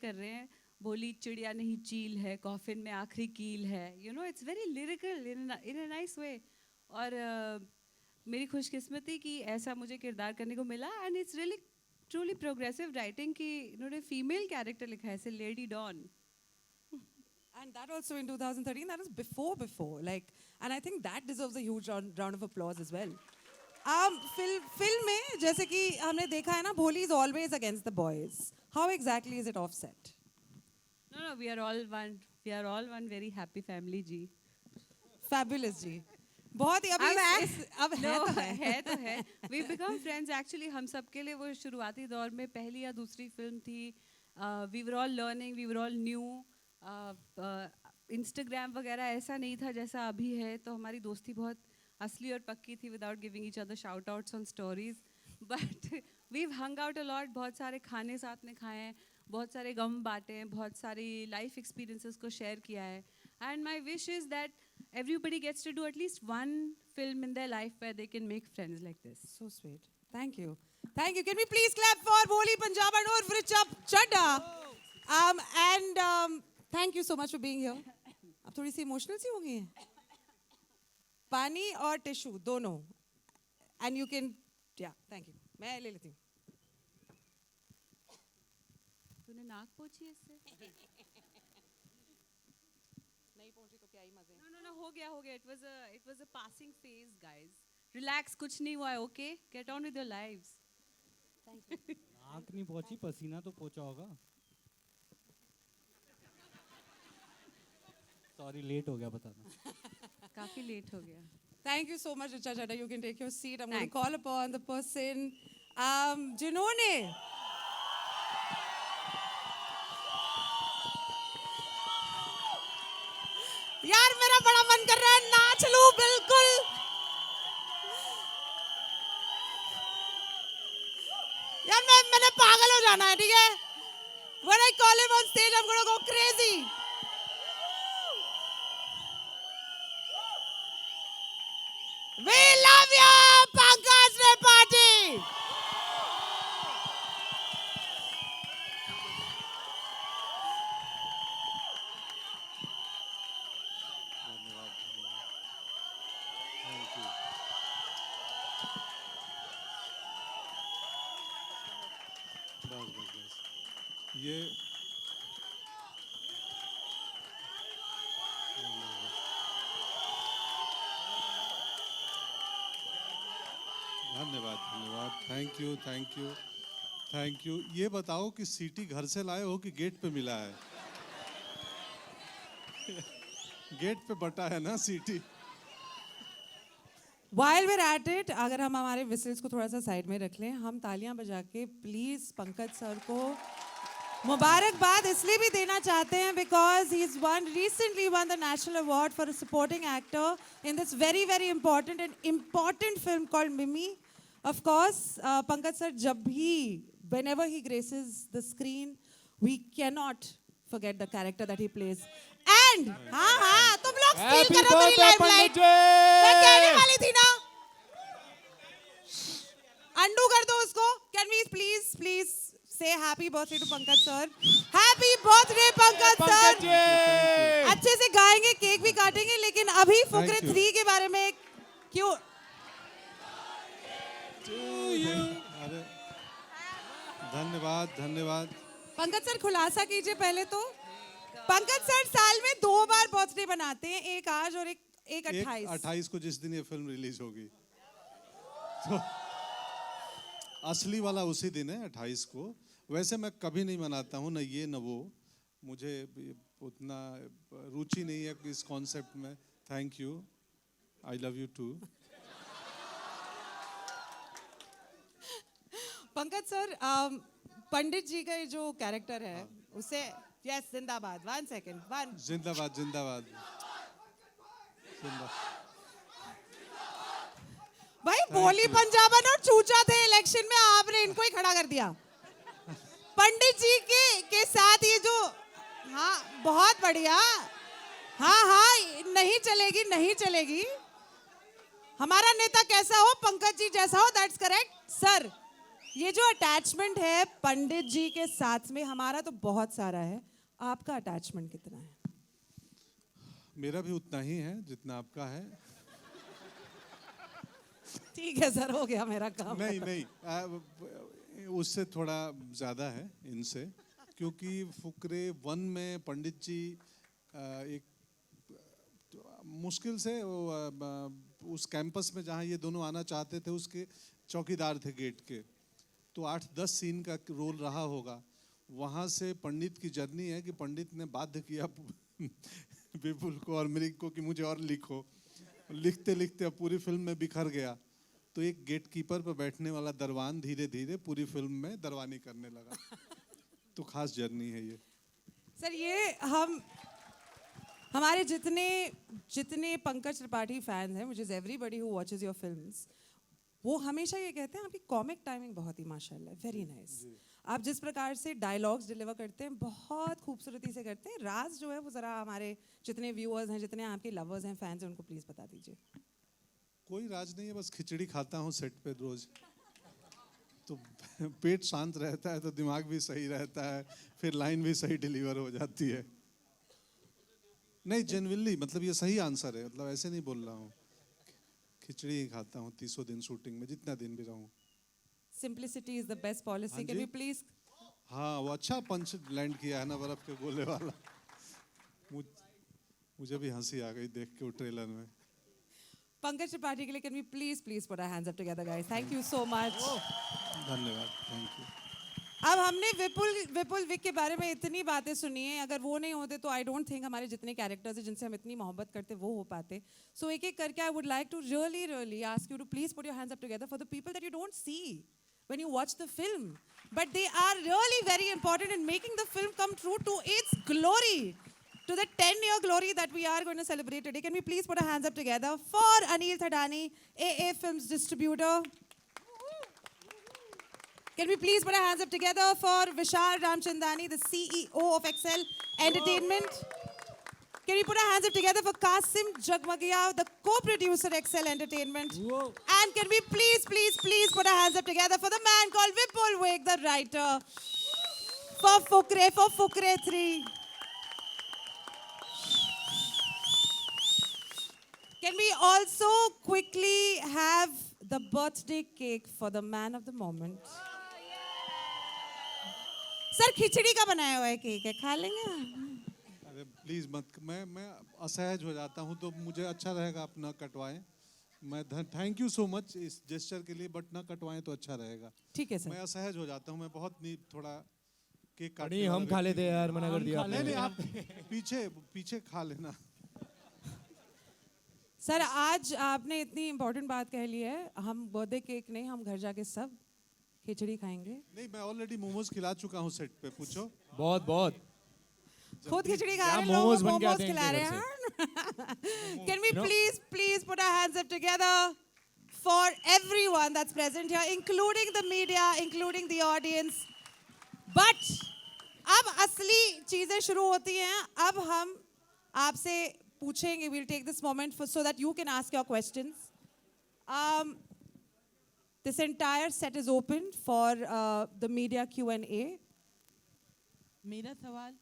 कर रहे हैं, भोली चिड़िया नहीं चील है, कॉफिन में आखिरी कील है, you know it's very lyrical in a nice way. और मेरी खुशकिस्मती कि ऐसा मुझे किरदार करने को मिला, and it's really truly progressive writing कि इन्होंने फीमेल कैरेक्टर लिखा है, ऐसे lady don. And that also in 2013, that was before. Like, and I think that deserves a huge round of applause as well. Film में जैसे कि हमने देखा है ना, भोली is always against the boys. How exactly is it offset? No, we are all one. We are all one very happy family, ji. Fabulous जी. बहुत ही अभी अब है तो है. We become friends actually. हम सब के लिए वो शुरुआती दौर में पहली या दूसरी फिल्म थी. We were all learning. We were all new. Instagram वगैरह ऐसा नहीं था जैसा अभी है, तो हमारी दोस्ती बहुत असली और पक्की थी without giving each other shout outs on stories. But we've hung out a lot. बहुत सारे खाने साथ में खाए हैं, बहुत सारे गम बांटे हैं, बहुत सारी लाइफ एक्सपीरियंसेस को शेयर किया है. And my wish is that everybody gets to do at least one film in their life where they can make friends like this. So sweet. Thank you. Thank you. Can we please clap for Bholi Punjab and Urf Richard Chadha? And thank you so much for being here. अब थोड़ी सी emotional सी हो गई हैं. पानी और tissue दोनों. And you can, yeah, thank you. मैं ले लेती हूँ. तूने नाक पोंछी इससे? नहीं पहुंची तो क्या ही मजे. No, हो गया. It was a passing phase, guys. Relax, कुछ नहीं हुआ है, okay? Get on with your lives. Thank you. नाक नहीं पहुंची, पसीना तो पहुंचा होगा. सॉरी, लेट हो गया बताना. काफी लेट हो गया. Thank you so much, Richa Chadha. You can take your seat. I'm going to Thanks. call upon the person जिन्होंने यार मेरा बड़ा मन कर रहा है नाच लूं बिल्कुल. यार मैंने पागल हो जाना है, ठीक है? When I call him on stage, I'm going to go crazy. We love you, Pankaj Tripathi. ये धन्यवाद. Thank you. ये बताओ कि सीटी घर से लाए हो कि गेट पे मिला है? गेट पे बटा है ना सीटी. While we're at it, अगर हम हमारे whistles को थोड़ा सा साइड में रख लें, हम तालियां बजा के प्लीज पंकज सर को मुबारकबाद इसलिए भी देना चाहते हैं because he's recently won the national award for a supporting actor in this very important film called Mimi. Of course, Pankaj sir, whenever he graces the screen, we cannot forget the character that he plays. And हाँ तुम लोग steal करो मेरी limelight. मैं कहने वाली थी ना. Undo कर दो उसको. Can we please say happy birthday to Pankaj sir. Happy birthday Pankaj sir. अच्छे से गाएंगे, केक भी काटेंगे, लेकिन अभी फुकरे 3 के बारे में क्यों? अरे धन्यवाद. पंकज सर खुलासा कीजिए पहले तो. पंकज सर साल में 2 बार बर्थडे बनाते हैं, एक आज और एक 28 को, जिस दिन ये फिल्म रिलीज होगी. तो असली वाला उसी दिन है 28 को. वैसे मैं कभी नहीं मनाता हूँ, न ये न वो. मुझे उतना रुचि नहीं है इस कॉन्सेप्ट में. Thank you. I love you too. Pankaj sir, Pandit ji का जो कैरेक्टर है उसे यस जिंदाबाद. 1 सेकंड. जिंदाबाद. भाई भोली पंजाबन और चूचा थे इलेक्शन में, आपने इनको ही खड़ा कर दिया. पंडित जी के साथ ये जो हाँ बहुत बढ़िया. हाँ नहीं चलेगी. हमारा नेता कैसा हो, पंकज जी जैसा हो. That's correct sir. ये जो अटैचमेंट है पंडित जी के साथ में हमारा तो बहुत सारा है, आपका अटैचमेंट कितना है? मेरा भी उतना ही है जितना आपका है। ठीक है सर, हो गया मेरा काम। नहीं नहीं, उससे थोड़ा ज़्यादा है इनसे, क्योंकि फुकरे 1 में पंडित जी एक मुश्किल से उस कैंपस में जहाँ ये दोनों आना चाहते थे उसके चौकीदार थे गेट के, तो 8-10 सीन का रोल रहा होगा। वहाँ से पंडित की जर्नी है कि पंडित ने बाध्य किया विपुल को और मृग को कि मुझे और लिखो, लिखते लिखते अब पूरी फिल्म में बिखर गया। तो एक गेट कीपर पर बैठने वाला दरवान धीरे धीरे पूरी फिल्म में दरवानी करने लगा। तो खास जर्नी है ये। सर ये हमारे जितने पंकज त्रिपाठी फैंस हैं, which is everybody who watches your films, वो हमेशा ये कहते हैं आपकी कॉमिक टाइमिंग बहुत ही माशाल्लाह, वेरी नाइस। आप जिस प्रकार से डायलॉग्स डिलीवर करते हैं बहुत खूबसूरती से करते हैं। राज जो है वो ज़रा हमारे जितने व्यूअर्स हैं, जितने आपके लवर्स हैं, फैंस हैं, उनको प्लीज़ बता दीजिए। कोई राज नहीं है, बस खिचड़ी खाता हूँ सेट पे रोज, तो पेट शांत रहता है तो दिमाग भी सही रहता है, फिर लाइन भी सही डिलीवर हो जाती है। नहीं जेन्युइनली, मतलब ये सही आंसर है, मतलब ऐसे नहीं बोल रहा हूँ। खिचड़ी ही खाता हूँ 30 दिन शूटिंग में, जितना दिन भी रहूँ। Simplicity is the best policy. Can ji. You please? हाँ, वो अच्छा पंच लैंड किया है ना बर्फ के गोले वाला। मुझे भी हंसी आ गई देख के वो ट्रेलर में। पंकज त्रिपाठी के लिए can we please put our hands up together guys? Thank you so much. धन्यवाद, थैंक यू। अब हमने विपुल विक के बारे में इतनी बातें सुनी है, अगर वो नहीं होते तो आई डोंट थिंक हमारे जितने कैरेक्टर्स हैं जिनसे हम इतनी मोहब्बत करते वो हो पाते। सो एक एक करके I would like to really ask you to please put your hands up together for the people that you don't see when you watch the film, but they are really very important in making the film come true to its glory, to the 10-year glory that we are going to celebrate today. Can we please put our hands up together for Anil Thadani, AA Films distributor? Can we please put our hands up together for Vishal Ramchandani, the CEO of Excel Entertainment? Can we put our hands up together for Kasim Jagmagia, the co-producer Excel Entertainment? And can we please put our hands up together for the man called Vipul Wake, the writer, for Fukre 3. Can we also quickly have the birthday cake for the man of the moment? Sir खिचड़ी का बनाया हुआ है cake है, खा लेंगे? अरे please मत, मैं असहज हो जाता हूँ, तो मुझे अच्छा रहेगा आप ना कटवाएं। मैं थैंक यू सो मच इस जेस्चर के लिए, बट ना कटवाएं तो अच्छा रहेगा। ठीक है सर। मैं असहज हो जाता हूँ, मैं बहुत थोड़ा केक काटने नहीं, हम वाला खा व्यक्ति लेते हैं यार, मना कर दिया नहीं आपने। नहीं, आप पीछे खा लेना। सर आज आपने इतनी इम्पोर्टेंट बात कह ली है, हम बर्थडे केक नहीं, हम घर जाके सब खिचड़ी खाएंगे। नहीं, मैं ऑलरेडी मोमोज खिला चुका हूँ सेट पे, पूछो। बहुत खुद खिचड़ी खा क्या रहे हैं, लोगों मोमोज को बन के मोमोज आते हैं खिला इनके रहे घर हैं। Can we please put our hands up together for everyone that's present here, including the media, including the audience. But अब असली चीजें शुरू होती हैं। अब हम आपसे पूछेंगे, we'll take this moment so that you can ask your questions. This entire set is open for the media Q&A. मेरा सवाल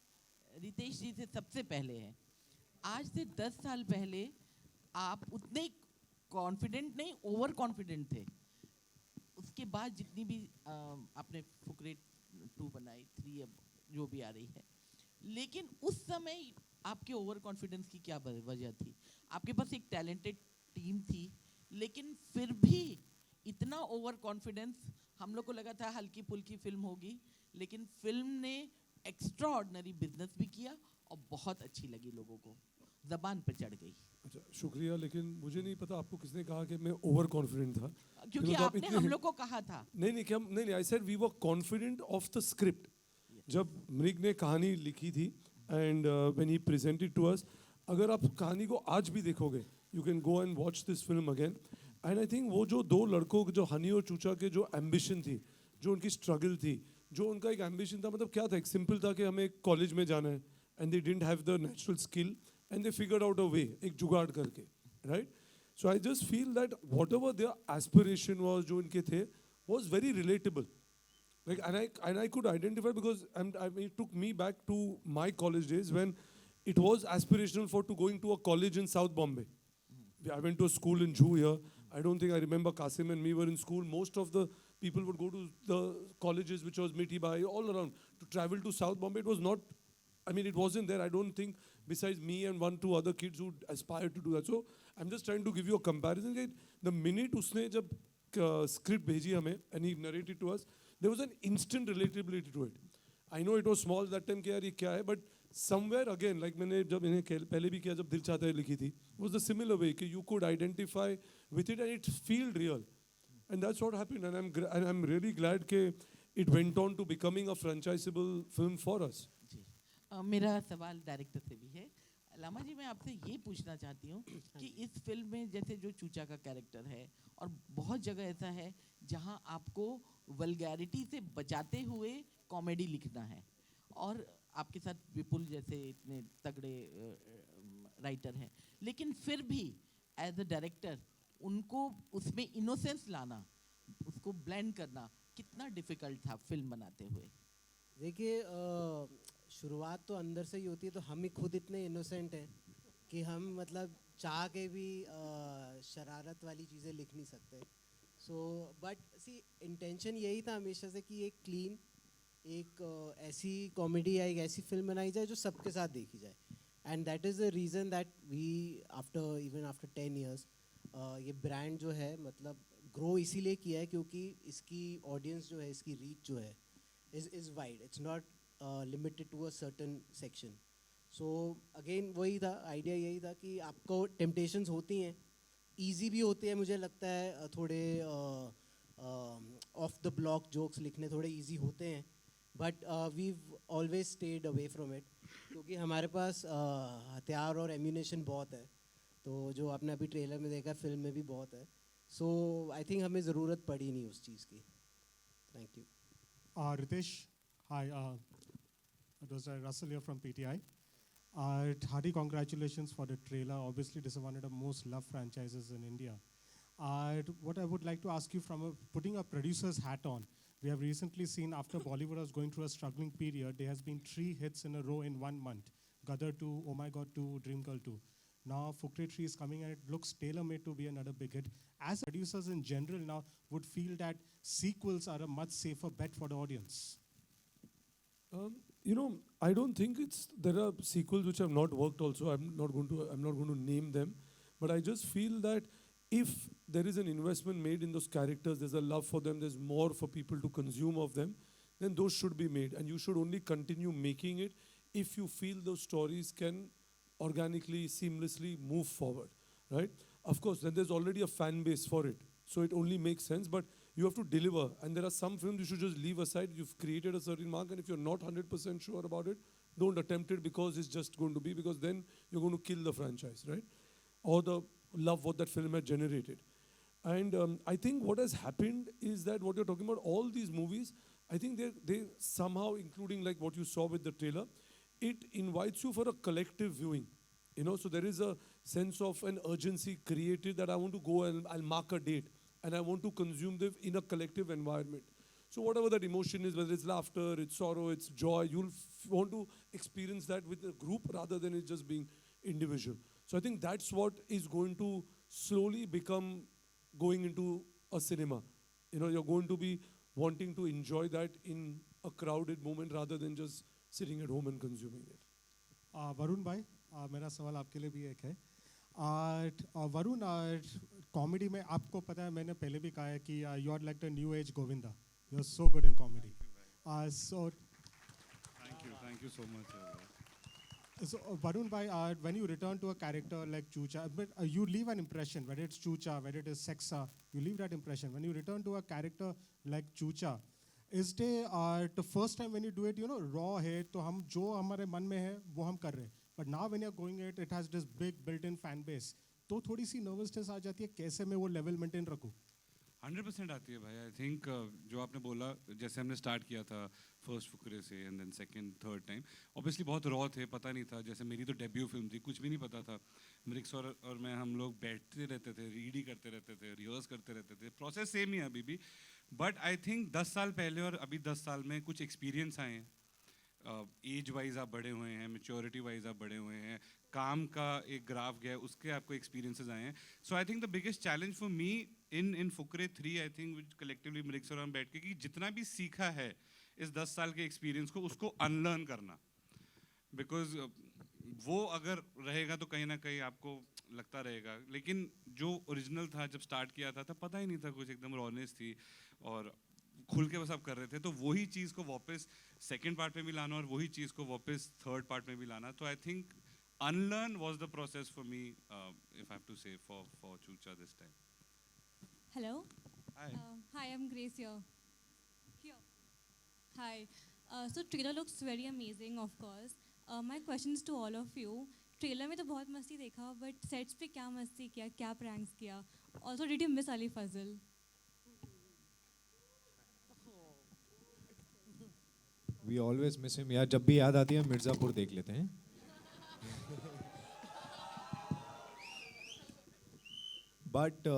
रितेश जी से सबसे पहले है। आज से 10 साल पहले आप उतने कॉन्फिडेंट नहीं, ओवर कॉन्फिडेंट थे। उसके बाद जितनी भी आपने फुकरे 2 बनाई, 3 अब जो भी आ रही है, लेकिन उस समय आपके ओवर कॉन्फिडेंस की क्या वजह थी? आपके पास एक टैलेंटेड टीम थी, लेकिन फिर भी इतना ओवर कॉन्फिडेंस। हम लोग को लगा था हल्की फुल्की फिल्म होगी, लेकिन फिल्म ने एक्स्ट्रा ऑर्डिनरी बिजनेस भी किया और बहुत अच्छी लगी लोगों को, जबान पर चढ़ गई। अच्छा शुक्रिया, लेकिन मुझे नहीं पता आपको किसने कहा कि मैं ओवर कॉन्फिडेंट था, क्योंकि आपने हम लोग को कहा था। नहीं I said we were confident of the script. जब मृग ने कहानी लिखी थी and when he presented to us, अगर आप कहानी को आज भी देखोगे, you can go and watch this film again, and I think वो जो 2 लड़कों जो हनी और चूचा के जो एम्बिशन थी, जो उनकी स्ट्रगल थी, जो उनका एक एम्बिशन था, मतलब क्या था, एक सिंपल था कि हमें कॉलेज में जाना है, and they didn't have the natural skill and they figured out a way, एक जुगाड़ करके, right? So I just feel that whatever their aspiration was, जो उनके थे, was very relatable Like, and I could identify because I mean, it took me back to my college days when it was aspirational for to going to a college in South Bombay. I went to a school in Jew here. I don't think I remember Kasim and me were in school. Most of the people would go to the colleges, which was Mitibai, all around. To travel to South Bombay, it was not, I mean, it wasn't there. I don't think, besides me and one, two other kids who aspired to do that. So I'm just trying to give you a comparison. That the minute उसने जब script भेजी हमें and he narrated to us, there was an instant relatability to it. I know it was small that time कि यार ये क्या है, but somewhere again, like मैंने जब इन्हें पहले भी किया जब दिल चाहता है लिखी थी, was the similar way कि you could identify with it and it feel real, and that's what happened. And I'm really glad कि it went on to becoming a franchisable film for us. जी मेरा सवाल director से भी है। लामा जी, मैं आपसे ये पूछना चाहती हूँ कि इस फिल्म में जैसे जो चूचा का कैरेक्टर है और बहुत जगह ऐसा है जहाँ आपको वल्गैरिटी से बचाते हुए कॉमेडी लिखना है, और आपके साथ विपुल जैसे इतने तगड़े राइटर हैं, लेकिन फिर भी एज अ डायरेक्टर उनको उसमें इनोसेंस लाना, उसको ब्लेंड करना कितना डिफिकल्ट था फिल्म बनाते हुए? देखिए, शुरुआत तो अंदर से ही होती है, तो हम ही खुद इतने इनोसेंट हैं कि हम मतलब चाह के भी शरारत वाली चीज़ें लिख नहीं सकते। सो बट सी, इंटेंशन यही था हमेशा से कि एक क्लीन, एक ऐसी कॉमेडी या एक ऐसी फिल्म बनाई जाए जो सबके साथ देखी जाए, and that is the reason that we after 10 years ये ब्रांड जो है मतलब ग्रो इसीलिए किया है क्योंकि इसकी ऑडियंस जो है, इसकी रीच जो है is wide. It's not limited to a certain section. So again वही था, आइडिया यही था कि आपको टेम्पटेशंस होती हैं, ईजी भी होती है, मुझे लगता है थोड़े ऑफ द ब्लॉक जोक्स लिखने थोड़े ईजी होते हैं, but we've always stayed away from it क्योंकि हमारे पास हथियार और एम्यूनेशन बहुत है, तो जो आपने अभी ट्रेलर में देखा, फिल्म में भी बहुत है। सो आई थिंक हमें ज़रूरत पड़ी नहीं उस चीज़ की। Thank you. Ritesh, hi. It was Russell here from PTI. Hearty congratulations for the trailer. Obviously, this is one of the most loved franchises in India. What I would like to ask you, from putting a producer's hat on, we have recently seen after Bollywood was going through a struggling period, there has been 3 hits in a row in 1 month. Gadar 2, Oh My God 2, Dream Girl 2. Now Fukre 3 is coming and it looks tailor-made to be another big hit. As producers in general now would feel that sequels are a much safer bet for the audience. You know, I don't think there are sequels which have not worked also. I'm not going to name them, but I just feel that if there is an investment made in those characters, there's a love for them, there's more for people to consume of them, then those should be made, and you should only continue making it if you feel those stories can organically, seamlessly move forward, right? Of course, then there's already a fan base for it, so it only makes sense, but you have to deliver. And there are some films you should just leave aside. You've created a certain mark, and if you're not 100% sure about it, don't attempt it because it's just going to be, because then you're going to kill the franchise, right? Or the love what that film had generated. And I think what has happened is that what you're talking about, all these movies, I think they somehow, including like what you saw with the trailer, it invites you for a collective viewing. You know, so there is a sense of an urgency created that I want to go and I'll mark a date and I want to consume them in a collective environment. So whatever that emotion is, whether it's laughter, it's sorrow, it's joy, you'll want to experience that with a group rather than it just being individual. So I think that's what is going to slowly become going into a cinema. You know, you're going to be wanting to enjoy that in a crowded moment rather than just sitting at home and consuming it. Varun भाई, मेरा सवाल आपके लिए भी एक है। Varun, comedy में आपको पता है, मैंने पहले भी कहा है कि you are like the new age Govinda, you are so good in comedy. So Thank you so much. So, Varun bhai, when you return to a character like Chucha, but you leave an impression, whether it's Chucha, whether it is Sexa, you leave that impression. When you return to a character like Chucha, is there the first time when you do it, you know, raw है, तो हम जो हमारे मन में है वो हम कर रहे हैं. But now when you're going it has this big built-in fan base. तो थोड़ी सी nervousness आ जाती है, कैसे मैं वो level maintain रखूं? 100% आती है भाई. आई थिंक जो आपने बोला, जैसे हमने स्टार्ट किया था फर्स्ट फुकरे से and then second third time, obviously बहुत रॉ थे, पता नहीं था. जैसे मेरी तो डेब्यू फिल्म थी, कुछ भी नहीं पता था. मृक्स और मैं, हम लोग बैठते रहते थे, रीड ही करते रहते थे, रिहर्स करते रहते थे. प्रोसेस सेम ही है अभी भी. बट आई थिंक 10 साल पहले और अभी 10 साल में कुछ एक्सपीरियंस आए हैं. एज वाइज आप बड़े हुए हैं, मेच्योरिटी वाइज आप बड़े हुए हैं, काम का एक ग्राफ गया है, उसके आपको एक्सपीरियंसेस आए हैं. So I think the biggest challenge for me in Fukrey 3, I think which collectively मृक्स और हम बैठ के, कि जितना भी सीखा है इस 10 साल के एक्सपीरियंस को, उसको अनलर्न करना. बिकॉज वो अगर रहेगा तो कहीं ना कहीं आपको लगता रहेगा. लेकिन जो ओरिजिनल था जब स्टार्ट किया था तब पता ही नहीं था कुछ, एकदम रॉनेस थी और खुल के बस आप कर रहे थे. तो वही चीज़ को वापस सेकंड पार्ट में भी लाना और वही चीज़ को वापस थर्ड पार्ट में भी लाना. तो I think unlearn was the process for me, if I have to say, for Choocha this time. Hello. Hi. Hi, I'm Grace here. Here. Hi. So trailer looks very amazing, of course. My question is to all of you. Trailer में तो बहुत मस्ती देखा, but sets पे क्या मस्ती किया, क्या प्रैंक्स किया? Also did you miss Ali Fazal? We always miss him यार. जब भी याद आती है मिर्ज़ापुर देख लेते हैं. बट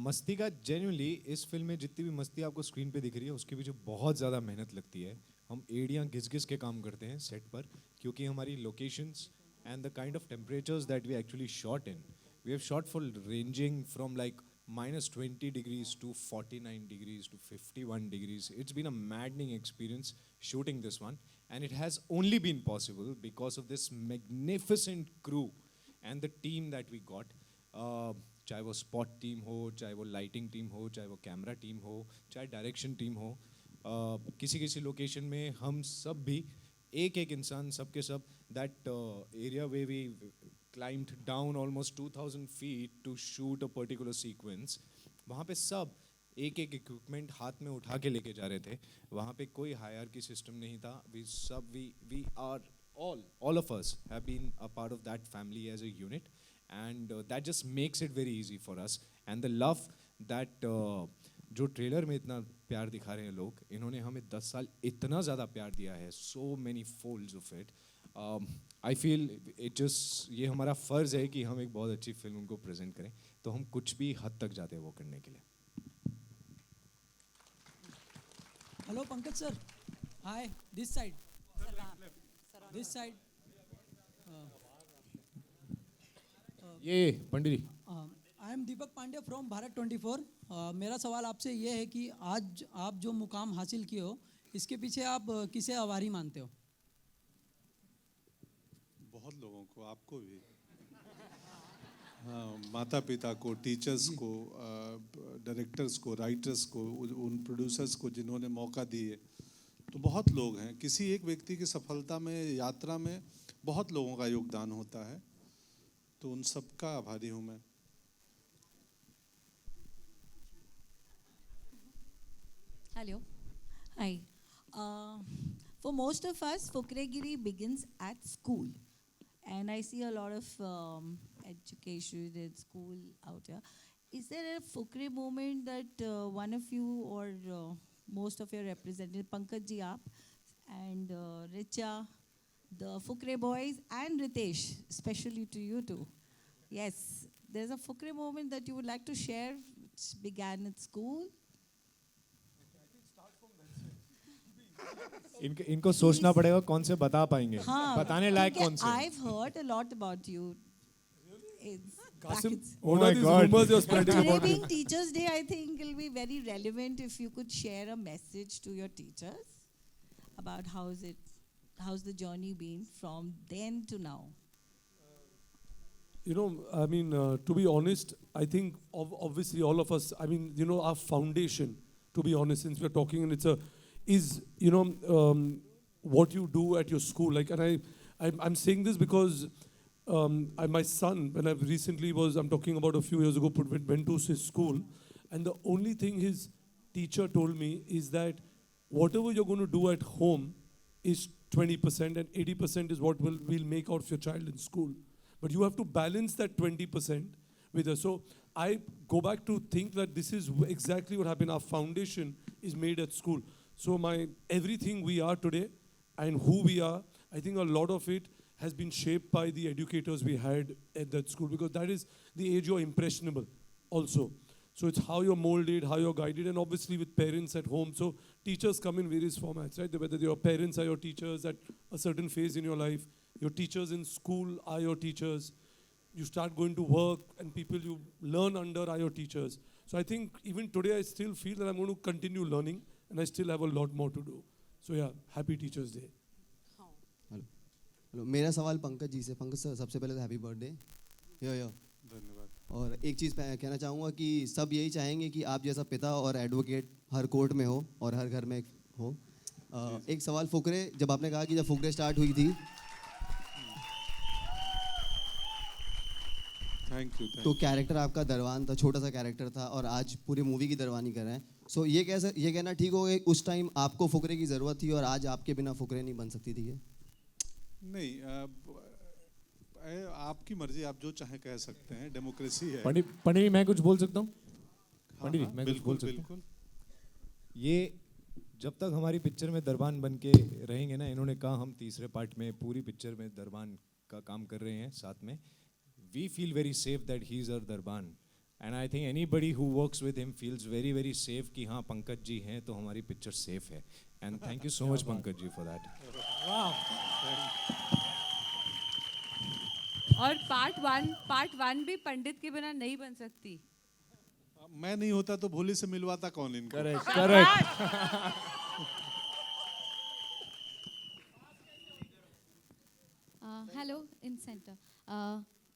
मस्ती का जेन्युइनली इस फिल्म में जितनी भी मस्ती आपको स्क्रीन पे दिख रही है उसके पीछे बहुत ज़्यादा मेहनत लगती है. हम एड़ियाँ घिस घिस के काम करते हैं सेट पर, क्योंकि हमारी locations and the kind of temperatures that we actually shot in, we have shot for ranging from like -20 degrees to 49 degrees to 51 degrees. It's been a maddening experience shooting this one, and it has only been possible because of this magnificent crew and the team that we got. चाहे वो spot team हो, चाहे वो lighting team हो, चाहे वो camera team हो, चाहे डायरेक्शन टीम हो. किसी किसी लोकेशन में हम सब भी एक एक इंसान, सब के सब, that area way we climbed down almost 2000 feet to shoot a particular sequence. वहाँ पे सब एक एक इक्विपमेंट हाथ में उठा के लेके जा रहे थे. वहाँ पे कोई हायरार्की सिस्टम नहीं था. we are all of us have been a part of that family as a unit, and that just makes it very easy for us. And the love that जो ट्रेलर में इतना प्यार दिखा रहे हैं लोग, इन्होंने हमें 10 साल इतना ज़्यादा प्यार दिया है. so many folds of it. I feel it just, ये हमारा फ़र्ज़ है कि हम एक बहुत अच्छी फिल्म उनको प्रेजेंट करें. तो हम कुछ भी हद तक जाते हैं वो करने के लिए. Hello Pankaj sir. Hi, this side. This side. ये Pandit ji. I am Deepak Pandey from Bharat 24. मेरा सवाल आपसे ये है कि आज आप जो मुकाम हासिल किए हो, इसके पीछे आप किसे आभारी मानते हो? बहुत लोगों को, आपको भी. हाँ, माता पिता को, टीचर्स को, डायरेक्टर्स को, राइटर्स को, उन प्रोड्यूसर्स को जिन्होंने मौका दिए. तो बहुत लोग हैं. किसी एक व्यक्ति की सफलता में, यात्रा में बहुत लोगों का योगदान होता है. तो उन सब का आभारी हूँ मैं. Hello. Hi. For most of us, Fukregiri begins at school. And I see a lot of education in school out here. Is there a Fukre moment that one of you or most of your representatives, Pankaj ji aap, and Richa, the Fukre boys, and Ritesh, especially to you two. Yes, there's a Fukre moment that you would like to share, which began at school. इनको सोचना पड़ेगा कौन से बता पाएंगे. बताने लायक कौन से. I've heard a lot about you. Qasim, oh my God. Rumors you're spreading Today about being me. Teachers' Day, I think it'll be very relevant if you could share a message to your teachers about how's the journey been from then to now. You know, I mean, to be honest, I think obviously all of us, I mean, you know, our foundation, to be honest, since we're talking, and is, you know, what you do at your school. Like, and I'm saying this because my son, when I'm talking about a few years ago, went to his school, and the only thing his teacher told me is that whatever you're going to do at home is 20%, and 80% is what we'll make out of your child in school. But you have to balance that 20% with us. So I go back to think that this is exactly what happened. Our foundation is made at school. So everything we are today and who we are, I think a lot of it has been shaped by the educators we had at that school, because that is the age you're impressionable also. So it's how you're molded, how you're guided, and obviously with parents at home. So teachers come in various formats, right? Whether your parents are your teachers at a certain phase in your life, your teachers in school are your teachers, you start going to work and people you learn under are your teachers. So I think even today I still feel that I'm going to continue learning and I still have a lot more to do. So yeah, happy Teachers Day. Hello, मेरा सवाल पंकज जी से। Pankaj sir, सबसे पहले तो happy birthday. यो धन्यवाद। और एक चीज़ कहना चाहूँगा कि सब यही चाहेंगे कि आप जैसा पिता और एडवोकेट हर कोर्ट में हो और हर घर में हो। एक सवाल फुकरे, जब आपने कहा कि जब फुकरे स्टार्ट हुई थी थैंक यू, तो कैरेक्टर आपका दरवान था, छोटा सा कैरेक्टर था, और आज पूरी मूवी की दरवानी कर रहे हैं। सो ये कहना ठीक हो गया उस टाइम आपको फुकरे की ज़रूरत थी और आज आपके बिना फुकरे नहीं बन सकती थी ये? नहीं, आपकी मर्जी, आप जो चाहे कह सकते हैं, डेमोक्रेसी है। पंडित जी, मैं कुछ बोल सकता हूँ? पंडित जी, मैं कुछ बोल सकता हूँ? बिल्कुल। ये जब तक हमारी पिक्चर में दरबान बन के रहेंगे ना, इन्होंने कहा हम तीसरे पार्ट में पूरी पिक्चर में दरबान का काम कर रहे हैं साथ में, we feel very safe that he is our Darban, and I think anybody who works with him feels very very safe कि हाँ पंकज जी हैं तो हमारी पिक्चर सेफ है, and thank you so much Pankaj ji for that. और पार्ट वन भी पंडित के बिना नहीं बन सकती। मैं नहीं होता तो भोली से मिलवाता कौन इनको? Correct. Hello, in center.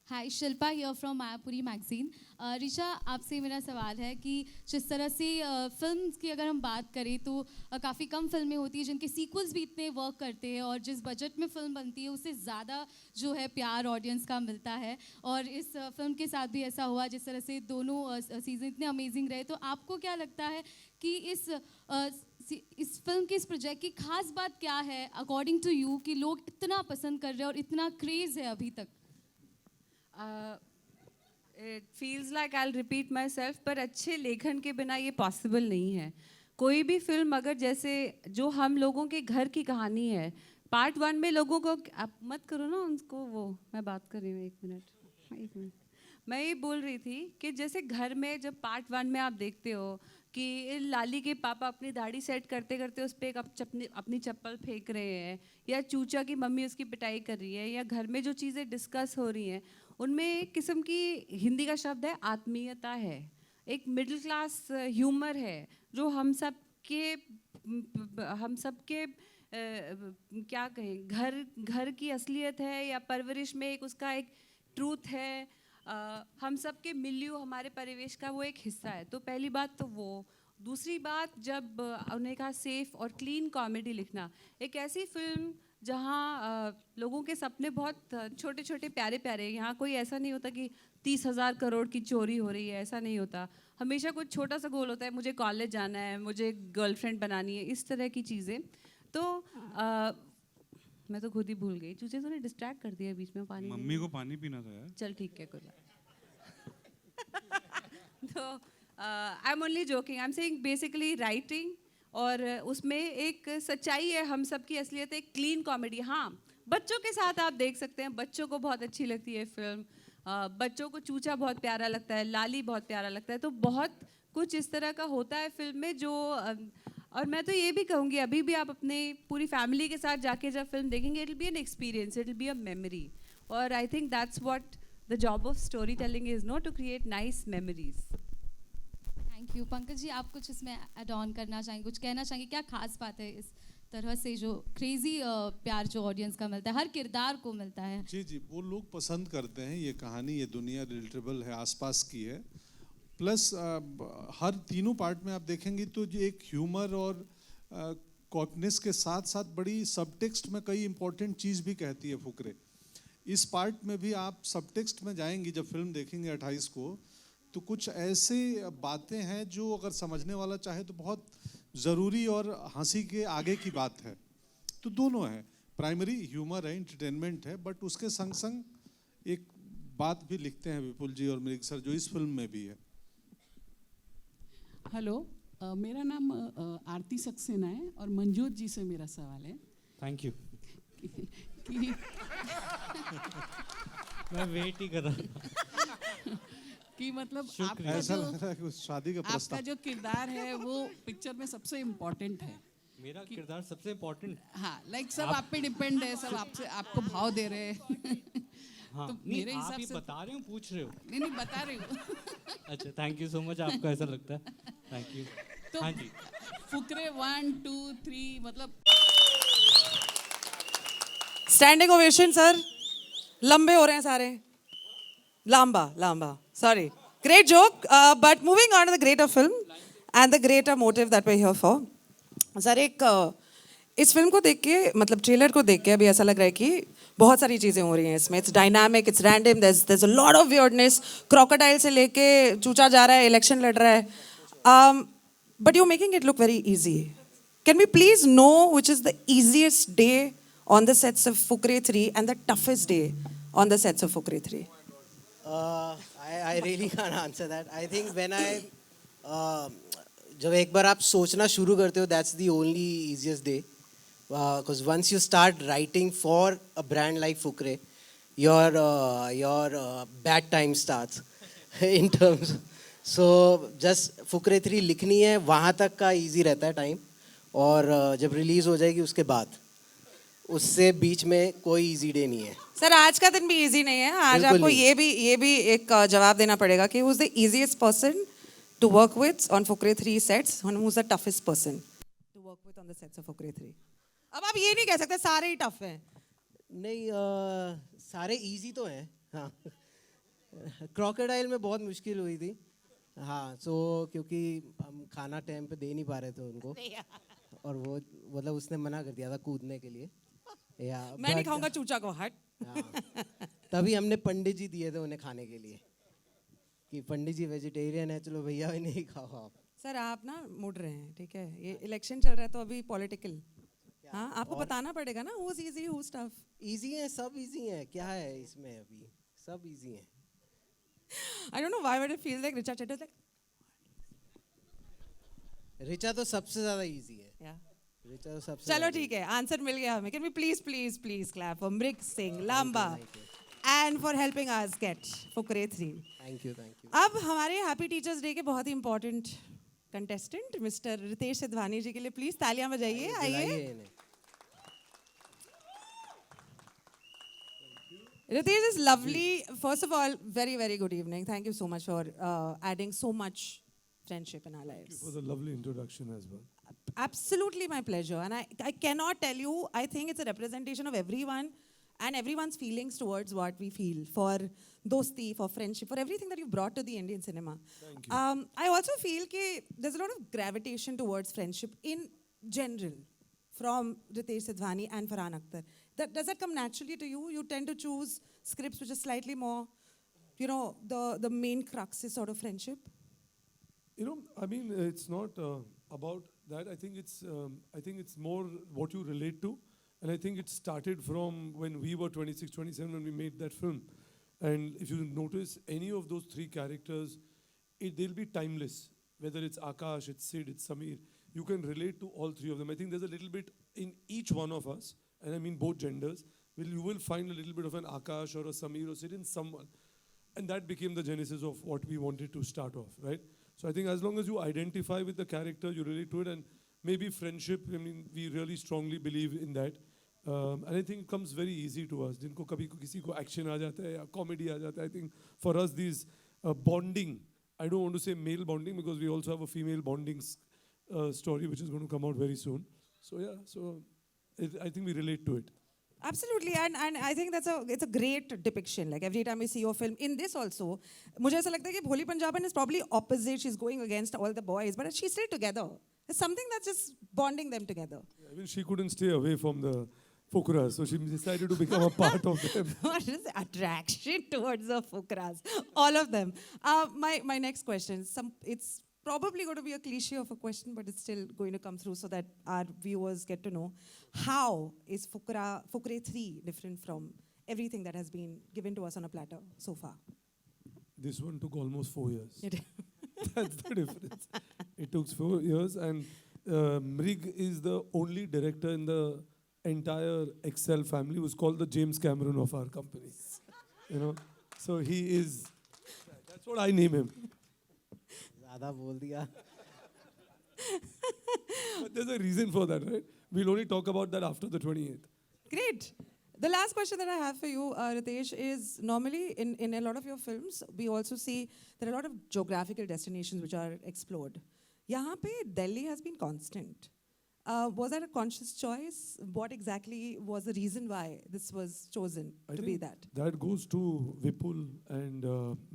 Hi, Shilpa here from Mayapuri magazine. Richa, आपसे मेरा सवाल है कि जिस तरह से फिल्म्स की अगर हम बात करें तो काफ़ी कम फिल्में होती हैं जिनके सीक्वल्स भी इतने वर्क करते हैं, और जिस बजट में फिल्म बनती है उससे ज़्यादा जो है प्यार ऑडियंस का मिलता है, और इस फिल्म के साथ भी ऐसा हुआ। जिस तरह से दोनों सीज़न इतने अमेजिंग रहे, तो आपको क्या लगता है कि इस फिल्म के इस प्रोजेक्ट की खास बात क्या है अकॉर्डिंग टू यू कि लोग इतना पसंद कर रहे हैं और इतना क्रेज़ है अभी तक? It feels like I'll repeat myself, पर अच्छे लेखन के बिना ये पॉसिबल नहीं है। कोई भी फिल्म अगर जैसे जो हम लोगों के घर की कहानी है, पार्ट वन में लोगों को, आप मत करो ना उनको, वो मैं बात कर रही हूँ, एक मिनट। मैं ये बोल रही थी कि जैसे घर में जब पार्ट वन में आप देखते हो कि लाली के पापा अपनी दाढ़ी सेट करते करते उस पर अपनी चप्पल फेंक रहे हैं, या चूचा की मम्मी उसकी पिटाई कर रही है, या घर में जो चीज़ें डिस्कस हो रही हैं उनमें एक किस्म की, हिंदी का शब्द है आत्मीयता है, एक मिडिल क्लास ह्यूमर है जो हम सब के क्या कहें, घर की असलियत है, या परवरिश में एक उसका एक ट्रूथ है, हम सब के मिलियो हमारे परिवेश का वो एक हिस्सा है। तो पहली बात तो वो। दूसरी बात, जब उन्हें कहा सेफ और क्लीन कॉमेडी लिखना, एक ऐसी फिल्म जहाँ लोगों के सपने बहुत छोटे छोटे प्यारे प्यारे, यहाँ कोई ऐसा नहीं होता कि 30,000 करोड़ की चोरी हो रही है, ऐसा नहीं होता। हमेशा कुछ छोटा सा गोल होता है, मुझे कॉलेज जाना है, मुझे गर्लफ्रेंड बनानी है, इस तरह की चीज़ें। तो मैं तो खुद ही भूल गई, चूचे तो ने डिस्ट्रैक्ट कर दिया बीच में। पानी, मम्मी को पानी पीना था यार। चल ठीक है, कोई तो I am only joking, I am saying basically writing, और उसमें एक सच्चाई है, हम सब की असलियत है, एक क्लीन कॉमेडी। हाँ, बच्चों के साथ आप देख सकते हैं, बच्चों को बहुत अच्छी लगती है फिल्म, बच्चों को चूचा बहुत प्यारा लगता है, लाली बहुत प्यारा लगता है, तो बहुत कुछ इस तरह का होता है फिल्म में जो और मैं तो ये भी कहूँगी, अभी भी आप अपने पूरी फैमिली के साथ जाके जब फिल्म देखेंगे, it will be an experience, it will be a memory, और I think that's what the job of story telling is, not to create nice memories. Thank you. Pankaj ji, आप कुछ इसमें ऐड ऑन करना चाहेंगे, कुछ कहना चाहेंगे, क्या खास बात है इस तरह से जो क्रेजी प्यार जो ऑडियंस का मिलता है, हर किरदार को मिलता है? जी, वो लोग पसंद करते हैं, ये कहानी, ये दुनिया रिलेटेबल है, आसपास की है, प्लस हर तीनों पार्ट में आप देखेंगे तो जो एक ह्यूमर और कॉकनेस के साथ साथ बड़ी सबटेक्स्ट में कई इंपॉर्टेंट चीज़ भी कहती है फुकरे। इस पार्ट में भी आप सबटेक्स्ट में जाएंगी, जब फिल्म देखेंगे 28 को, तो कुछ ऐसे बातें हैं जो अगर समझने वाला चाहे तो बहुत ज़रूरी और हंसी के आगे की बात है। तो दोनों है, प्राइमरी ह्यूमर है, इंटरटेनमेंट है, बट उसके संग संग एक बात भी लिखते हैं विपुल जी और मृग सर, जो इस फिल्म में भी है। हेलो, मेरा नाम आरती सक्सेना है और मंजोत जी से मेरा सवाल है थैंक यू। कि मैं वेट ही कर रहा हूँ। कि मतलब ऐसा लग रहा है कि उस शादी का आपका प्रस्ताव। जो किरदार है वो पिक्चर में सबसे इम्पोर्टेंट है। मेरा किरदार सबसे इम्पोर्टेंट। हाँ, लाइक सब आप पे डिपेंड है, सब आपसे आपको भाव दे रहे हैं। हाँ, तो नहीं, मेरे आप हिसाब ही से बता रहे हो, पूछ रहे हो? नहीं बता रही हूँ। अच्छा, थैंक यू सो मच, आपको ऐसा लगता है, थैंक यू। तो हाँ जी, फुकरे 1 2 3 मतलब स्टैंडिंग ओवेशन सर, लंबे हो रहे हैं सारे, Lamba sorry, great joke, but moving on to the greater film and the greater motive that we're here for. Sir एक इस फिल्म को देख के, मतलब ट्रेलर को देख के अभी ऐसा लग रहा है कि बहुत सारी चीज़ें हो रही हैं इसमें. It's dynamic, it's random, there's a lot of weirdness. Crocodile से लेके चूचा जा रहा है, इलेक्शन लड़ रहा है. But you're making it look very easy. Can we please know which is the easiest day on the sets of Fukre 3 and the toughest day on the sets of Fukre 3? I really can't answer that. I think when जब एक बार आप सोचना शुरू करते हो, that's the only easiest day. Because once you start writing for a brand like Fukre, your bad time starts in terms. So just Fukre 3 लिखनी है, वहाँ तक का easy रहता है टाइम, और जब रिलीज हो जाएगी उसके बाद, उससे बीच में कोई इजी डे नहीं है. सर आज का दिन भी इजी नहीं है. आज आपको ये भी एक जवाब देना पड़ेगा कि who's the easiest person to work with on Fukre 3 sets and who's the toughest person to work with on the sets of Fukre 3. अब आप ये नहीं कह सकते सारे ही टफ हैं. नहीं, सारे इजी तो हैं. हाँ, क्रोकोडाइल में बहुत मुश्किल हुई थी. हाँ, सो क्योंकि हम खाना टाइम पे दे नहीं पा रहे थे उनको, और वो मतलब उसने मना कर दिया था कूदने के लिए. मैं नहीं खाऊंगा चूचा को, हट. तभी हमने पंडित जी दिए थे उन्हें खाने के लिए, कि पंडित जी वेजिटेरियन है, चलो भैया नहीं खाओ आप. सर आप ना मुड़ रहे हैं, ठीक है, ये इलेक्शन चल रहा है तो अभी पॉलिटिकल. हाँ, आपको बताना पड़ेगा ना who's easy who's tough. Easy है, सब इजी है. क्या है इसमें, अभी सब इजी है. I don't know why but it feels like Richa Chetty is like. Richa तो सबसे ज्यादा इजी है. Yeah. रिचा तो सबसे. चलो ठीक है, आंसर मिल गया हमें. Can we please clap for Mrig Singh Lamba and for helping us get Fukre 3. Thank you. अब हमारे हैप्पी टीचर्स डे के बहुत ही important contestant mister Ritesh Sidhwani ji के लिए प्लीज तालियां बजाइए. आइए. Ritesh is lovely. First of all, very good evening. Thank you so much for adding so much friendship in our lives. Thank you for the lovely introduction as well. Absolutely my pleasure. And I cannot tell you, I think it's a representation of everyone and everyone's feelings towards what we feel for dosti, for friendship, for everything that you've brought to the Indian cinema. Thank you. I also feel that there's a lot of gravitation towards friendship in general from Ritesh Sidhwani and Farhan Akhtar. Does that come naturally to you? You tend to choose scripts which are slightly more, the main crux is sort of friendship? I mean, it's not about that. I think it's more what you relate to. And I think it started from when we were 26, 27 when we made that film. And if you notice any of those three characters, they'll be timeless. Whether it's Akash, it's Sid, it's Samir, you can relate to all three of them. I think there's a little bit in each one of us, and I mean both genders, you will find a little bit of an Akash or a Samir or Sid in someone. And that became the genesis of what we wanted to start off, right? So I think as long as you identify with the character, you relate to it, and maybe friendship, I mean, we really strongly believe in that. And I think it comes very easy to us. जिनको कभी किसी को action आ जाता है या comedy आ जाता है, I think for us these bonding, I don't want to say male bonding because we also have a female bonding story which is going to come out very soon. So yeah, I think we relate to it. Absolutely, and I think it's a great depiction. Like every time we see your film, in this also, मुझे ऐसा लगता है कि Bholi Punjaban is probably opposite. She's going against all the boys, but she's still together. There's something that's just bonding them together. Yeah, I mean, she couldn't stay away from the Fukras, so she decided to become a part of them. What is the attraction towards the Fukras? All of them. My next question, it's probably going to be a cliche of a question, but it's still going to come through so that our viewers get to know. How is Fukre 3 different from everything that has been given to us on a platter so far. This one took almost 4 years. It- That's the difference. It took 4 years, and Mrig is the only director in the entire Excel family who's called the James Cameron of our company. You know, so he is. That's what I name him. ज़्यादा बोल दिया. But there's a reason for that, right? We'll only talk about that after the 28th. Great. The last question that I have for you, Ritesh, is normally in a lot of your films, we also see there are a lot of geographical destinations which are explored. यहाँ पे Delhi has been constant. Was that a conscious choice? What exactly was the reason why this was chosen I to be think that? That goes to Vipul and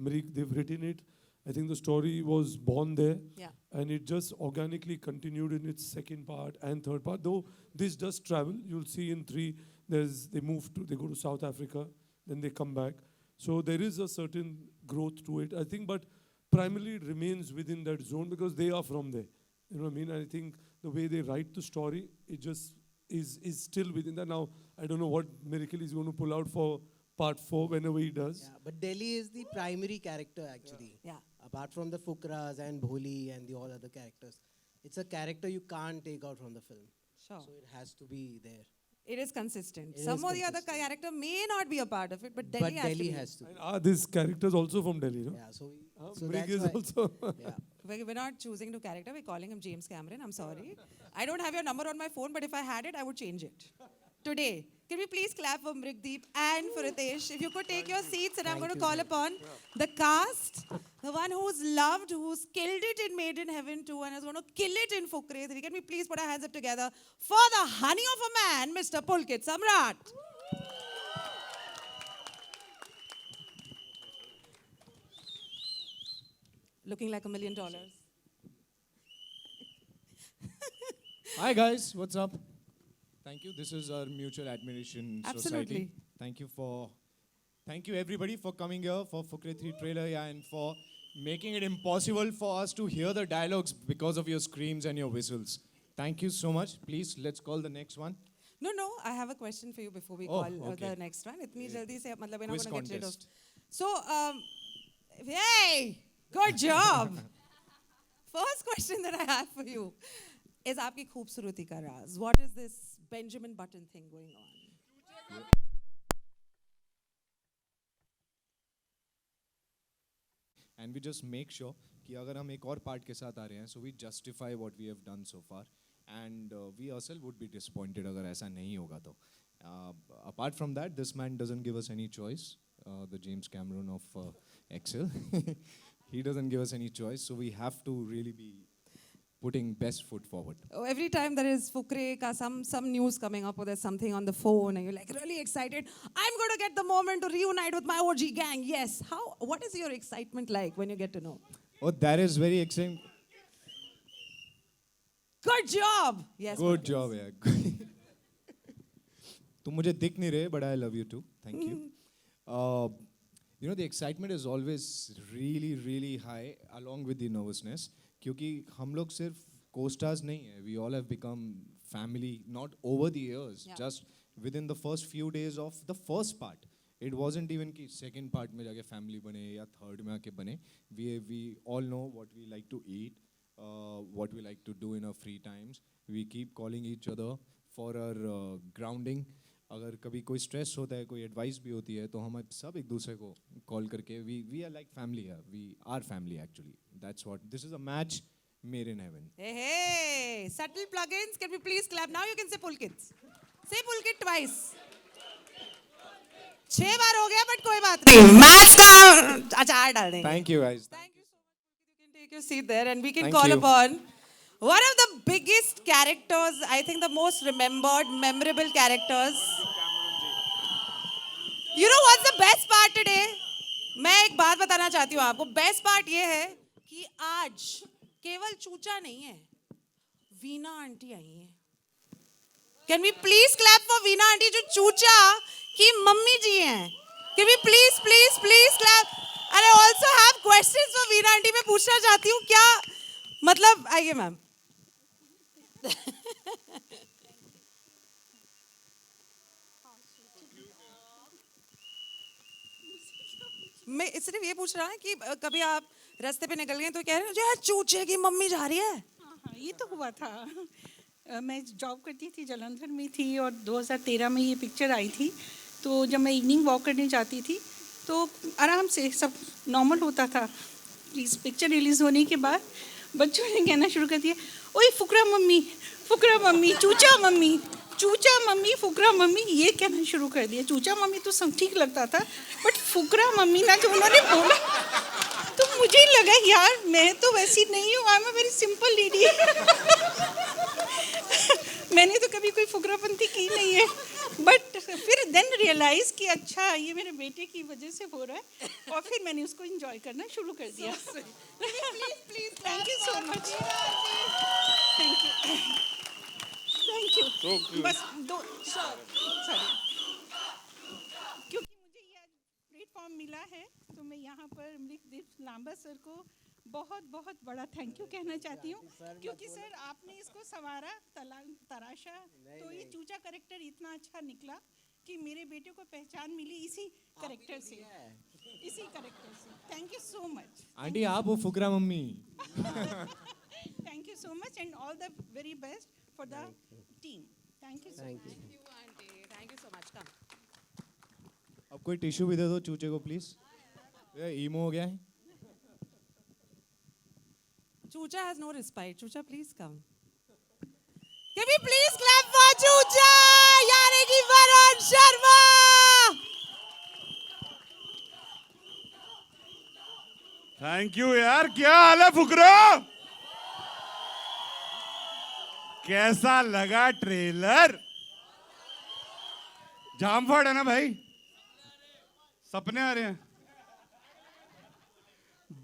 Mrig. They've written it. I think the story was born there. Yeah. And it just organically continued in its second part and third part. Though this does travel. You'll see in 3, they go to South Africa, then they come back. So there is a certain growth to it, I think, but primarily it remains within that zone because they are from there. You know what I mean? I think the way they write the story, it just is still within that. Now, I don't know what miracle he's going to pull out for part 4 whenever he does. Yeah, but Delhi is the primary character actually. Yeah. Apart from the Fukras and Bholi and the all other characters, it's a character you can't take out from the film. Sure. So it has to be there. It is consistent. It Some is or the other consistent. character may not be a part of it, but Delhi has to be. And are these characters also from Delhi, no? Yeah, so Mrig that's is why- also. Yeah. We're not choosing to character. We're calling him James Cameron. I'm sorry. I don't have your number on my phone, but if I had it, I would change it. Today, can we please clap for Mrigdeep and for Ritesh? If you could take your seats, and I'm going to call upon the cast, the one who's loved, who's killed it in Made in Heaven 2, and is going to kill it in Fukre 3. Can we please put our hands up together for the honey of a man, Mr. Pulkit Samrat? Looking like $1 million. Hi guys, what's up? Thank you. This is our mutual admiration Absolutely. society. Thank you everybody for coming here for Fukre 3 trailer, yeah, and for making it impossible for us to hear the dialogues because of your screams and your whistles. Thank you so much. Please, let's call the next one. No, I have a question for you before we Oh, call okay. the next one. Itni jaldi se, matlab we're not Quiz going to get rid of. contest. So, hey, good job. First question that I have for you is आपकी खूबसूरती का राज. What is this Benjamin Button thing going on? And we just make sure कि अगर हम एक और part के साथ आ रहे हैं, so we justify what we have done so far, and we ourselves would be disappointed अगर ऐसा नहीं होगा तो. Apart from that, this man doesn't give us any choice. The James Cameron of Excel, he doesn't give us any choice, so we have to really be putting best foot forward. Oh, every time there is Fukre ka some news coming up or there's something on the phone and you're like really excited, I'm going to get the moment to reunite with my OG gang. Yes. What is your excitement like when you get to know? Oh, that is very exciting. Good job. Yes. Good job, yeah. तुम मुझे दिख नहीं रहे, but I love you too. Thank you. You know, the excitement is always really, really high along with the nervousness. क्योंकि हम लोग सिर्फ co-stars नहीं हैं. We all have become family, not over the years, Yeah. just within the first few days of the first part. It wasn't even कि second part में जाके family बने या third में आके बने. We all know what we like to eat, what we like to do in our free times. We keep calling each other for our grounding. अगर कभी कोई स्ट्रेस होता है, कोई एडवाइस भी होती है, तो हम सब एक दूसरे को कॉल करके we are like family here. We are family actually. That's what. This is a match made in heaven. Hey, subtle plugins. Can we please clap? Now you can say Pulkit. Say Pulkit twice. 6 बार हो गया, but कोई बात नहीं. Maths का अचार डाल देंगे. Thank you guys. Thank you so much. You can take your seat there, and we can Thank call you. upon one of the biggest characters, I think the most remembered, memorable characters. You know what's the best part today? मैं एक बात बताना चाहती हूँ आपको. Best part ये है कि आज केवल चूचा नहीं है, वीना आंटी आई हैं. Can we please clap for Veena aunty जो चूचा की मम्मी जी हैं? Can we please clap? And I also have questions for Veena aunty. मैं पूछना चाहती हूँ क्या मतलब आइए मैम. मैं सिर्फ ये पूछ रहा है कि कभी आप रास्ते पे निकल गए तो कह रहे हो यार चूचे की मम्मी जा रही है। हाँ, ये तो हुआ था। मैं जॉब करती थी, जालंधर में थी, और 2013 में ये पिक्चर आई थी। तो जब मैं इवनिंग वॉक करने जाती थी तो आराम से सब नॉर्मल होता था। इस पिक्चर रिलीज़ होने के बाद बच्चों ने कहना शुरू कर दिया, ओए फुकरा मम्मी, चूचा मम्मी, चूचा मम्मी, फुकरा मम्मी, ये कहना शुरू कर दिया। चूचा मम्मी तो सब ठीक लगता था, बट फुकरा मम्मी ना जब उन्होंने बोला तो मुझे लगा यार मैं तो वैसी नहीं हूँ, I am a very simple lady. मैंने तो कभी कोई फुकरापंती की नहीं है, बट फिर देन रियलाइज कि अच्छा ये मेरे बेटे की वजह से हो रहा है, और फिर मैंने उसको एंजॉय करना शुरू कर दिया। Thank you so much, thank you. बस दो सॉरी, क्योंकि मुझे ये प्लेटफॉर्म मिला है तो मैं यहाँ पर मृगदीप लांबा सर को बहुत बहुत बड़ा थैंक यू कहना चाहती हूँ, क्योंकि सर आपने इसको संवारा, तराशा, तो ये चूचा करेक्टर इतना अच्छा निकला कि मेरे बेटे को पहचान मिली इसी करेक्टर से, thank you so much aunty, आप वो Fukra mummy. Thank you so much and all the very best for the team. Thank you so much. Thank you so much. अब कोई टिश्यू भी दे दो चूचे को प्लीज, ईमो हो गया है। Chucha has no respite. Chucha, please come. Can we please clap for Chucha? यानी कि वरुण शर्मा। थैंक यू यार, क्या हाल है फुकरो? कैसा लगा ट्रेलर? जामफड़ है ना भाई, सपने आ रहे हैं।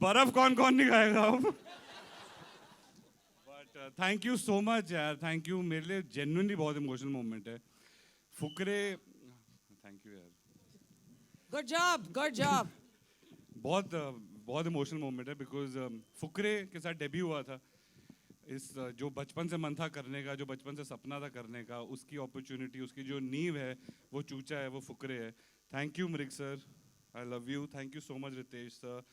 बर्फ कौन कौन नहीं खाएगा अब? थैंक यू सो मच यार, थैंक यू। मेरे लिए जेन्युइनली बहुत इमोशनल मोमेंट है। फुकरे, थैंक यू यार, गुड जॉब, गुड जॉब। बहुत इमोशनल मोमेंट है, बिकॉज फुकरे के साथ डेब्यू हुआ था। इस जो बचपन से मन था करने का, जो बचपन से सपना था करने का, उसकी अपॉर्चुनिटी, उसकी जो नींव है वो चूचा है, वो फुकरे है। Thank you Mrig sir, I love you. Thank you so much Ritesh sir,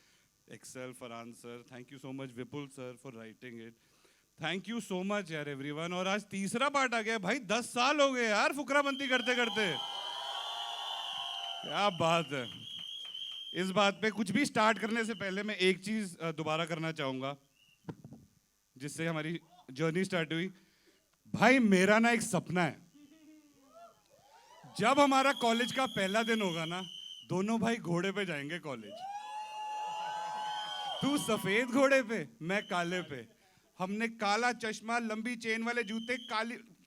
Excel, Farhan sir, thank you so much Vipul sir for writing it. Thank you so much यार एवरीवन। और आज तीसरा पार्ट आ गया भाई, 10 साल हो गए यार फुकराबंदी करते करते। क्या बात है। इस बात पे कुछ भी स्टार्ट करने से पहले मैं एक चीज दोबारा करना चाहूंगा, जिससे हमारी जर्नी स्टार्ट हुई। भाई मेरा ना एक सपना है, जब हमारा कॉलेज का पहला दिन होगा ना, दोनों भाई घोड़े पे जाएंगे कॉलेज। तू सफेद घोड़े पे, मैं काले पे। हमने काला चश्मा, लंबी चेन वाले जूते,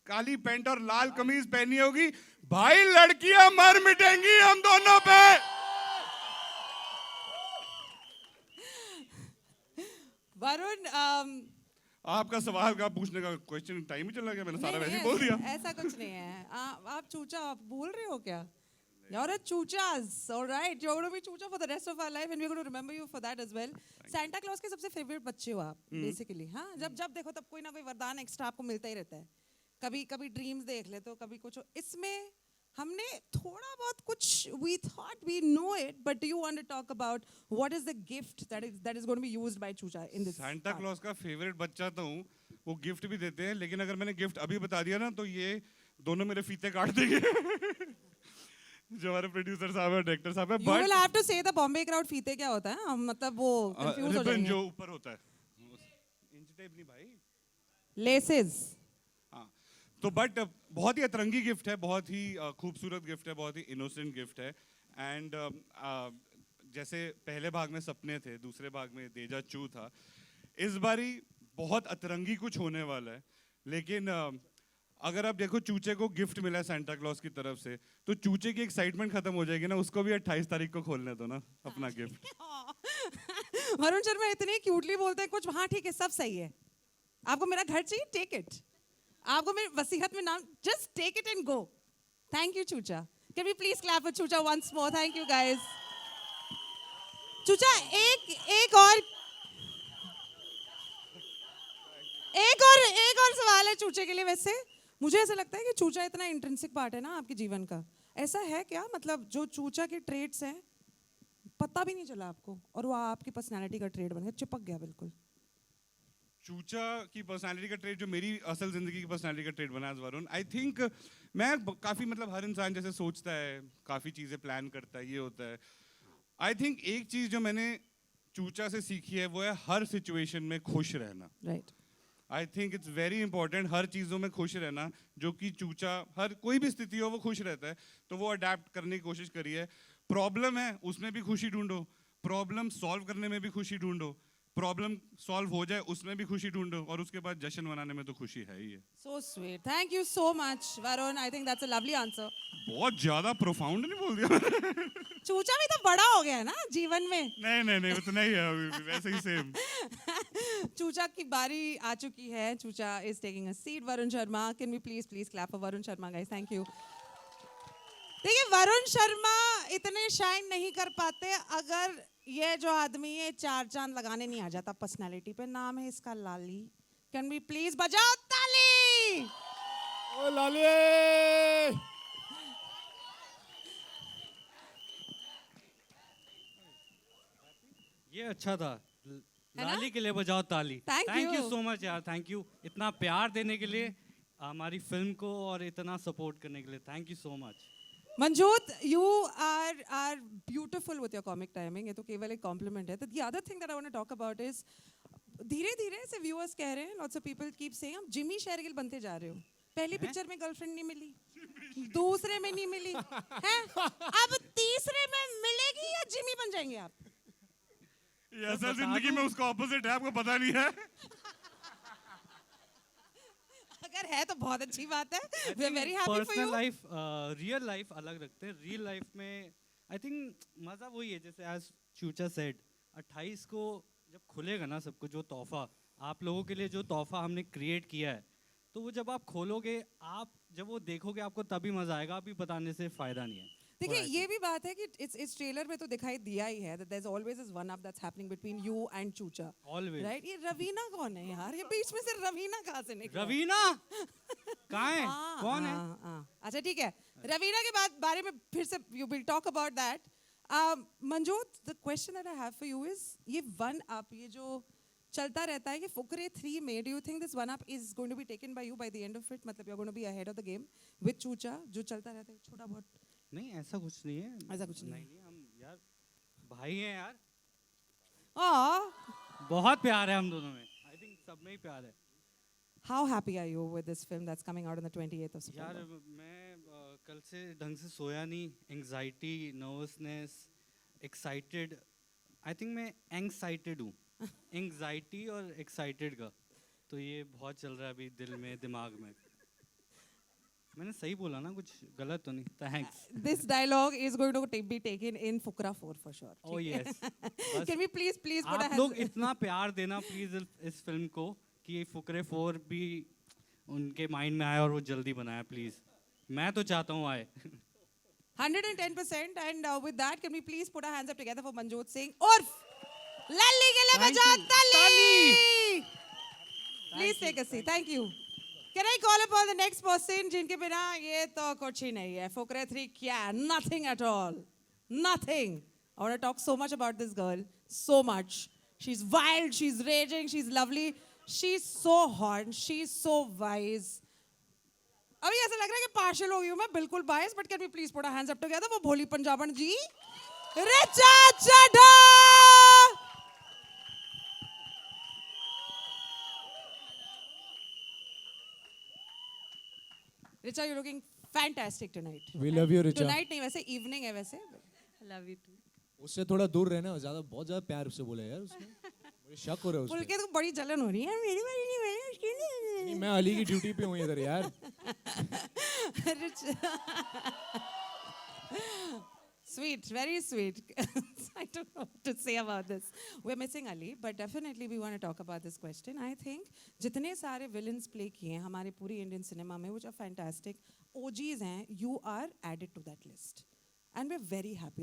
काली पैंट और लाल कमीज पहनी होगी। भाई लड़कियां मर मिटेंगी हम दोनों पे। वरुण, आपका सवाल का पूछने का क्वेश्चन टाइम ही चला गया, मैंने सारा वैसे ही बोल दिया। ऐसा कुछ नहीं है। आप चूचा आप बोल रहे हो क्या? You're a choochas, all right. You're going to be choocha for the rest of our life, and we're going to remember you for that as well. Santa Claus के सबसे फेवरेट बच्चे हो आप, basically. हाँ, जब देखो तब कोई ना कोई वरदान एक्स्ट्रा आपको मिलता ही रहता है। कभी ड्रीम्स देख ले तो कभी कुछ। इसमें हमने थोड़ा बहुत कुछ, we thought we know it, but do you want to talk about what is the gift that is going to be used by Chucha in this? Santa Claus का फेवरेट बच्चा तो हूँ, वो गिफ्ट भी देते हैं, लेकिन अगर मैंने गिफ्ट अभी बता दिया ना तो ये दोनों मेरे फीते काट देंगे। जो हमारे प्रोड्यूसर साहब है, डायरेक्टर साहब है। You will have to say the Bombay crowd फीते क्या होता है? मतलब वो कंफ्यूज हो जाएंगे। जो ऊपर होता है, इंच टेप नहीं भाई, लेसेस। हाँ, तो बट बहुत ही अतरंगी गिफ्ट है, बहुत ही खूबसूरत गिफ्ट है, बहुत ही इनोसेंट गिफ्ट है। एंड जैसे पहले भाग में सपने थे, दूसरे भाग में देजा चू था, इस बारी बहुत अतरंगी कुछ होने वाला है। लेकिन अगर आप देखो चूचे को गिफ्ट मिला है सेंटा क्लॉज की तरफ से, तो चूचे की एक्साइटमेंट खत्म हो जाएगी ना, उसको भी 28 तारीख को खोलने दो ना अपना गिफ्ट। वरुण शर्मा इतने क्यूटली बोलते हैं कुछ। हाँ ठीक है, सब सही है। आपको मेरा घर चाहिए, टेक इट। आपको मेरी वसीयत में नाम, just take it and go. Thank you Choocha. Can we please clap for Choocha once more? Thank you guys. Choocha एक और सवाल है चूचे के लिए। वैसे मुझे ऐसा लगता है कि चूचा इतना इंट्रिंसिक पार्ट है ना आपके जीवन का, ऐसा है क्या? मतलब जो चूचा के ट्रेट्स हैं पता भी नहीं चला आपको और वो आपकी पर्सनालिटी का ट्रेड बन गया, चिपक गया बिल्कुल? चूचा की पर्सनालिटी का ट्रेड जो मेरी असल जिंदगी की पर्सनालिटी का ट्रेड बना है वरुण, आई थिंक मैं काफ़ी मतलब हर इंसान जैसे सोचता है, काफ़ी चीज़ें प्लान करता है, ये होता है। आई थिंक एक चीज़ जो मैंने चूचा से सीखी है वो है हर सिचुएशन में खुश रहना। Right. I think it's very important हर चीज़ों में खुश रहना, जो कि चूचा हर कोई भी स्थिति हो वो खुश रहता है, तो वो अडेप्ट करने की कोशिश करी है। प्रॉब्लम है उसमें भी खुशी ढूंढो, प्रॉब्लम सॉल्व करने में भी खुशी ढूंढो, प्रॉब्लम सॉल्व हो जाए उसमें भी खुशी ढूंढो, और उसके बाद जश्न मनाने में तो खुशी है ही है। So sweet. Thank you so much, Varun. I think that's a lovely answer. बहुत ज्यादा प्रोफाउंड नहीं बोल दिया? चूचा भी तो बड़ा हो गया है ना जीवन में। नहीं वो तो नहीं है अभी भी, वैसे ही सेम। चूचा की बारी आ चुकी है। चूचा is taking a seat. Varun Sharma, can we please clap for Varun Sharma, guys? Thank you. देखिए, वरुण शर्मा इतने शाइन नहीं कर पाते अगर ये जो आदमी है 4 चांद लगाने नहीं आ जाता पर्सनालिटी पे। नाम है इसका लाली। कैन वी प्लीज बजाओ ताली? ओ लाली! ये अच्छा था, लाली के लिए बजाओ ताली। Thank you you. So much यार, थैंक यू इतना प्यार देने के लिए, हमारी फिल्म को और इतना सपोर्ट करने के लिए, thank you so much. Manjot, you are beautiful with your comic timing. ये तो केवल एक compliment है. The other thing that I want to talk about is धीरे-धीरे से viewers कह रहे हैं, lots of people keep saying आप जिमी शेरगिल बनते जा रहे हो। पहली पिक्चर में गर्लफ्रेंड नहीं मिली, दूसरे में नहीं मिली, हैं? अब तीसरे में मिलेगी या जिमी बन जाएंगे आप? ये असल जिंदगी में उसका ऑपोजिट है, आपको पता नहीं है? अगर है तो बहुत अच्छी बात है। We are very happy for you. Personal life, real life अलग रखते हैं। रियल लाइफ में आई थिंक मज़ा वही है, जैसे एज चूचा सेड, 28 को जब खुलेगा ना सबको, जो तोहफा आप लोगों के लिए जो तोहफा हमने क्रिएट किया है, तो वो जब आप खोलोगे, आप जब वो देखोगे आपको तभी मज़ा आएगा, अभी बताने से फ़ायदा नहीं है। देखिए, ये भी बात है कि इस ट्रेलर में तो दिखाई दिया ही है that there's always this one up that's happening between you and चूचा। Always. Right? ये रवीना कौन है यार? ये बीच में से रवीना कहाँ से निकला? रवीना कहाँ है? कौन है? अच्छा ठीक है, रवीना के बारे में फिर से you will talk about that. Manjot, the question that I have for you is ये one up, ये जो चलता रहता है कि फुकरे 3 में, do you think this one up is going to be taken by you by the end of it? मतलब you're going to be ahead of the game with चूचा, जो चलता रहता है छोटा बहुत? नहीं, ऐसा कुछ नहीं है। ऐसा कुछ नहीं। नहीं, हम यार भाई हैं यार। बहुत प्यार है हम दोनों में। आई थिंक सब में ही प्यार है। How happy are you with this film that's coming out on the 28th of September? यार मैं कल से ढंग से सोया नहीं, anxiety, nervousness, excited. I think मैं एंग्जाइटेड हूँ, एंग्जाइटी और एक्साइटेड का, तो ये बहुत चल रहा है अभी दिल में, दिमाग में। मैंने सही बोला ना, कुछ गलत तो नहीं? Thanks. This dialogue is going to be taken in Fukra 4 for sure. Oh yes. Can we please put a आप लोग इतना प्यार देना प्लीज इस फिल्म को कि फुकरे 4 भी उनके माइंड में आए और वो जल्दी बनाए प्लीज। मैं तो चाहता हूँ आए। 110%, and with that, can we please put our hands up together for Manjot Singh Urf Lalli ke liye baja tali. Please take a seat. Thank you. Can I call upon the next person जिनके बिना ये तो कुछ ही नहीं है? फुकरे 3 क्या? Nothing at all. Nothing. I want to talk so much about this girl. So much. She's wild. She's raging. She's lovely. She's so hot. She's so wise. अभी ऐसा लग रहा है कि पार्शल हो गई हूँ मैं, बिल्कुल बायस, but can we please put our hands up together for भोली पंजाबन जी, Richa Chadha. Richa, you're looking fantastic tonight. We love you, Richa. Tonight नहीं, वैसे evening है वैसे। Love you too. उससे थोड़ा दूर रहना, ज़्यादा बहुत ज़्यादा प्यार उससे बोला यार उसने। मुझे शक हो रहा है उस बोल के तो बड़ी जलन हो रही है, मेरी बारी नहीं बनी उसकी नहीं। मैं अली की ड्यूटी पे हूँ इधर यार। Sweet, very sweet. I don't know what to say about this. We're missing Ali, but definitely we want to talk about this question. I think जितने सारे villains play किए हैं हमारे पूरी Indian cinema में, which are fantastic, OGs हैं, you are added to that list. And we're very happy that